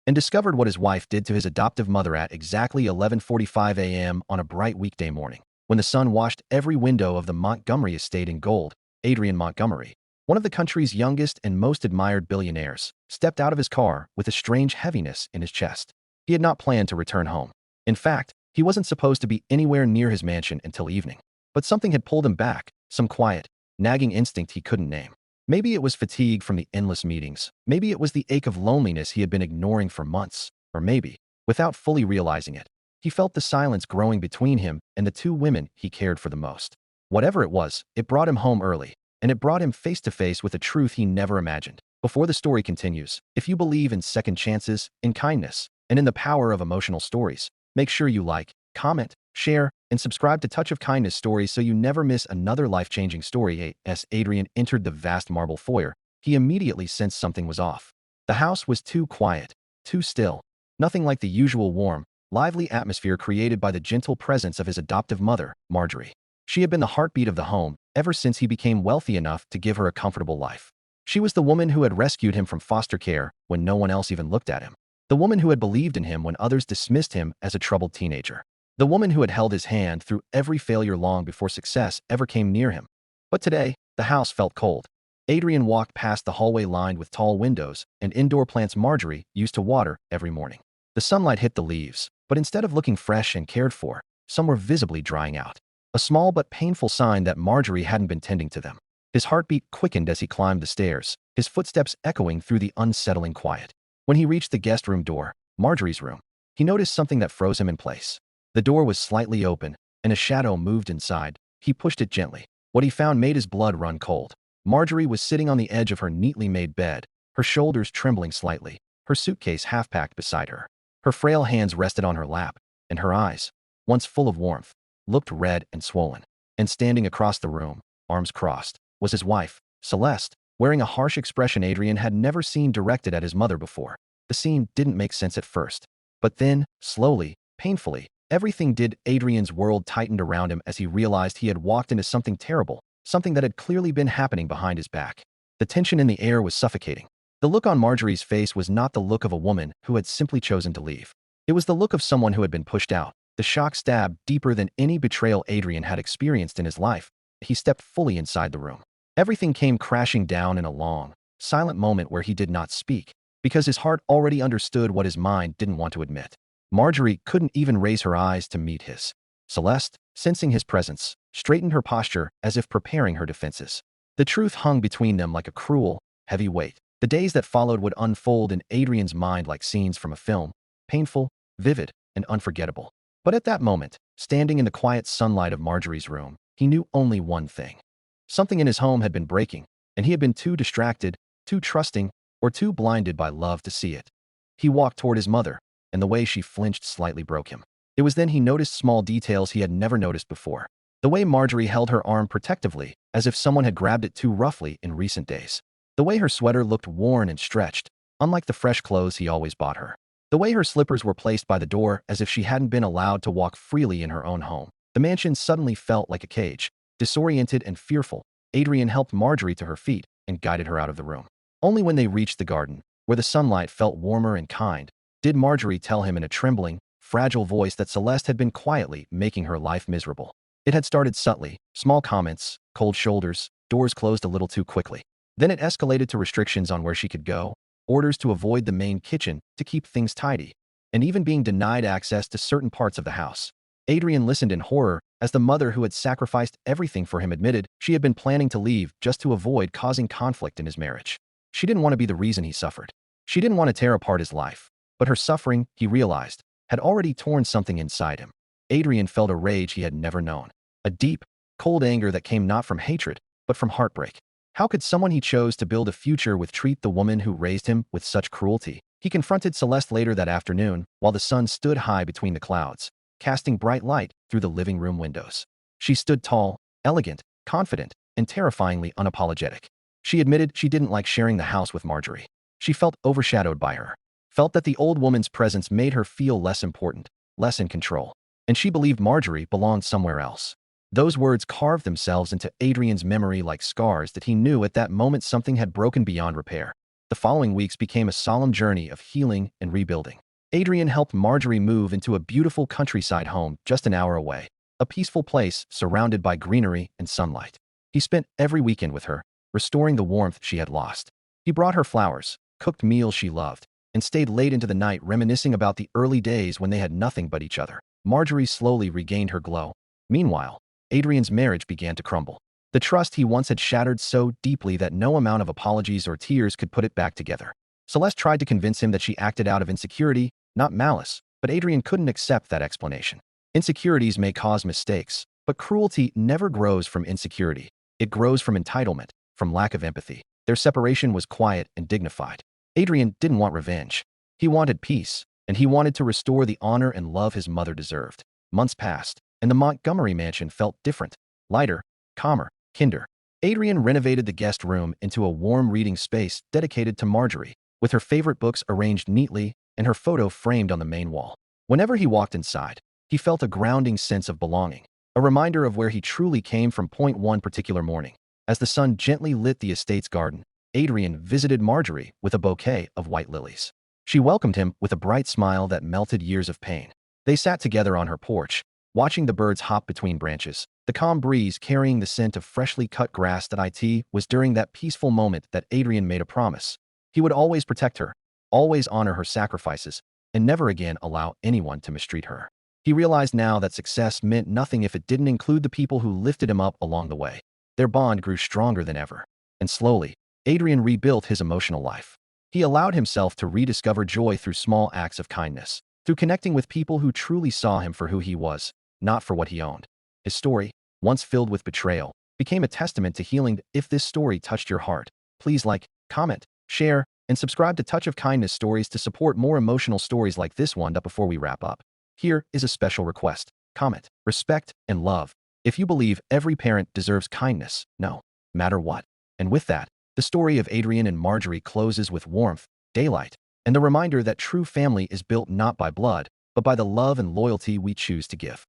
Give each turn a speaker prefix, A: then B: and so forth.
A: and discovered what his wife did to his adoptive mother at exactly 11:45 a.m. on a bright weekday morning. When the sun washed every window of the Montgomery estate in gold, Adrian Montgomery, one of the country's youngest and most admired billionaires, stepped out of his car with a strange heaviness in his chest. He had not planned to return home. In fact, he wasn't supposed to be anywhere near his mansion until evening. But something had pulled him back, some quiet, nagging instinct he couldn't name. Maybe it was fatigue from the endless meetings. Maybe it was the ache of loneliness he had been ignoring for months. Or maybe, without fully realizing it, he felt the silence growing between him and the two women he cared for the most. Whatever it was, it brought him home early, and it brought him face to face with a truth he never imagined. Before the story continues, if you believe in second chances, in kindness, and in the power of emotional stories, make sure you like, comment, share, and subscribe to Touch of Kindness Stories so you never miss another life-changing story. As Adrian entered the vast marble foyer, he immediately sensed something was off. The house was too quiet, too still. Nothing like the usual warm, lively atmosphere created by the gentle presence of his adoptive mother, Marjorie. She had been the heartbeat of the home ever since he became wealthy enough to give her a comfortable life. She was the woman who had rescued him from foster care when no one else even looked at him. The woman who had believed in him when others dismissed him as a troubled teenager. The woman who had held his hand through every failure long before success ever came near him. But today, the house felt cold. Adrian walked past the hallway lined with tall windows and indoor plants Marjorie used to water every morning. The sunlight hit the leaves, but instead of looking fresh and cared for, some were visibly drying out. A small but painful sign that Marjorie hadn't been tending to them. His heartbeat quickened as he climbed the stairs, his footsteps echoing through the unsettling quiet. When he reached the guest room door, Marjorie's room, he noticed something that froze him in place. The door was slightly open, and a shadow moved inside. He pushed it gently. What he found made his blood run cold. Marjorie was sitting on the edge of her neatly made bed, her shoulders trembling slightly, her suitcase half-packed beside her. Her frail hands rested on her lap, and her eyes, once full of warmth, looked red and swollen. And standing across the room, arms crossed, was his wife, Celeste, wearing a harsh expression Adrian had never seen directed at his mother before. The scene didn't make sense at first. But then, slowly, painfully, everything did. Adrian's world tightened around him as he realized he had walked into something terrible, something that had clearly been happening behind his back. The tension in the air was suffocating. The look on Marjorie's face was not the look of a woman who had simply chosen to leave. It was the look of someone who had been pushed out. The shock stabbed deeper than any betrayal Adrian had experienced in his life. He stepped fully inside the room. Everything came crashing down in a long, silent moment where he did not speak, because his heart already understood what his mind didn't want to admit. Marjorie couldn't even raise her eyes to meet his. Celeste, sensing his presence, straightened her posture as if preparing her defenses. The truth hung between them like a cruel, heavy weight. The days that followed would unfold in Adrian's mind like scenes from a film, painful, vivid, and unforgettable. But at that moment, standing in the quiet sunlight of Marjorie's room, he knew only one thing. Something in his home had been breaking, and he had been too distracted, too trusting, or too blinded by love to see it. He walked toward his mother, and the way she flinched slightly broke him. It was then he noticed small details he had never noticed before. The way Marjorie held her arm protectively, as if someone had grabbed it too roughly in recent days. The way her sweater looked worn and stretched, unlike the fresh clothes he always bought her. The way her slippers were placed by the door as if she hadn't been allowed to walk freely in her own home. The mansion suddenly felt like a cage. Disoriented and fearful, Adrian helped Marjorie to her feet and guided her out of the room. Only when they reached the garden, where the sunlight felt warmer and kind, did Marjorie tell him in a trembling, fragile voice that Celeste had been quietly making her life miserable. It had started subtly, small comments, cold shoulders, doors closed a little too quickly. Then it escalated to restrictions on where she could go, orders to avoid the main kitchen to keep things tidy, and even being denied access to certain parts of the house. Adrian listened in horror as the mother who had sacrificed everything for him admitted she had been planning to leave just to avoid causing conflict in his marriage. She didn't want to be the reason he suffered. She didn't want to tear apart his life. But her suffering, he realized, had already torn something inside him. Adrian felt a rage he had never known. A deep, cold anger that came not from hatred, but from heartbreak. How could someone he chose to build a future with treat the woman who raised him with such cruelty? He confronted Celeste later that afternoon, while the sun stood high between the clouds, casting bright light through the living room windows. She stood tall, elegant, confident, and terrifyingly unapologetic. She admitted she didn't like sharing the house with Marjorie. She felt overshadowed by her, felt that the old woman's presence made her feel less important, less in control, and she believed Marjorie belonged somewhere else. Those words carved themselves into Adrian's memory like scars that he knew at that moment something had broken beyond repair. The following weeks became a solemn journey of healing and rebuilding. Adrian helped Marjorie move into a beautiful countryside home just an hour away, a peaceful place surrounded by greenery and sunlight. He spent every weekend with her, restoring the warmth she had lost. He brought her flowers, cooked meals she loved, and stayed late into the night reminiscing about the early days when they had nothing but each other. Marjorie slowly regained her glow. Meanwhile, Adrian's marriage began to crumble. The trust he once had shattered so deeply that no amount of apologies or tears could put it back together. Celeste tried to convince him that she acted out of insecurity, not malice, but Adrian couldn't accept that explanation. Insecurities may cause mistakes, but cruelty never grows from insecurity. It grows from entitlement, from lack of empathy. Their separation was quiet and dignified. Adrian didn't want revenge. He wanted peace, and he wanted to restore the honor and love his mother deserved. Months passed, and the Montgomery mansion felt different, lighter, calmer, kinder. Adrian renovated the guest room into a warm reading space dedicated to Marjorie, with her favorite books arranged neatly and her photo framed on the main wall. Whenever he walked inside, he felt a grounding sense of belonging, a reminder of where he truly came from. One particular morning, as the sun gently lit the estate's garden, Adrian visited Marjorie with a bouquet of white lilies. She welcomed him with a bright smile that melted years of pain. They sat together on her porch, watching the birds hop between branches, the calm breeze carrying the scent of freshly cut grass. It was during that peaceful moment that Adrian made a promise. He would always protect her, always honor her sacrifices, and never again allow anyone to mistreat her. He realized now that success meant nothing if it didn't include the people who lifted him up along the way. Their bond grew stronger than ever. And slowly, Adrian rebuilt his emotional life. He allowed himself to rediscover joy through small acts of kindness, through connecting with people who truly saw him for who he was, not for what he owned. His story, once filled with betrayal, became a testament to healing. If this story touched your heart, please like, comment, share, and subscribe to Touch of Kindness Stories to support more emotional stories like this one. Before we wrap up, here is a special request. Comment, respect, and love. If you believe every parent deserves kindness, no matter what. And with that, the story of Adrian and Marjorie closes with warmth, daylight, and the reminder that true family is built not by blood, but by the love and loyalty we choose to give.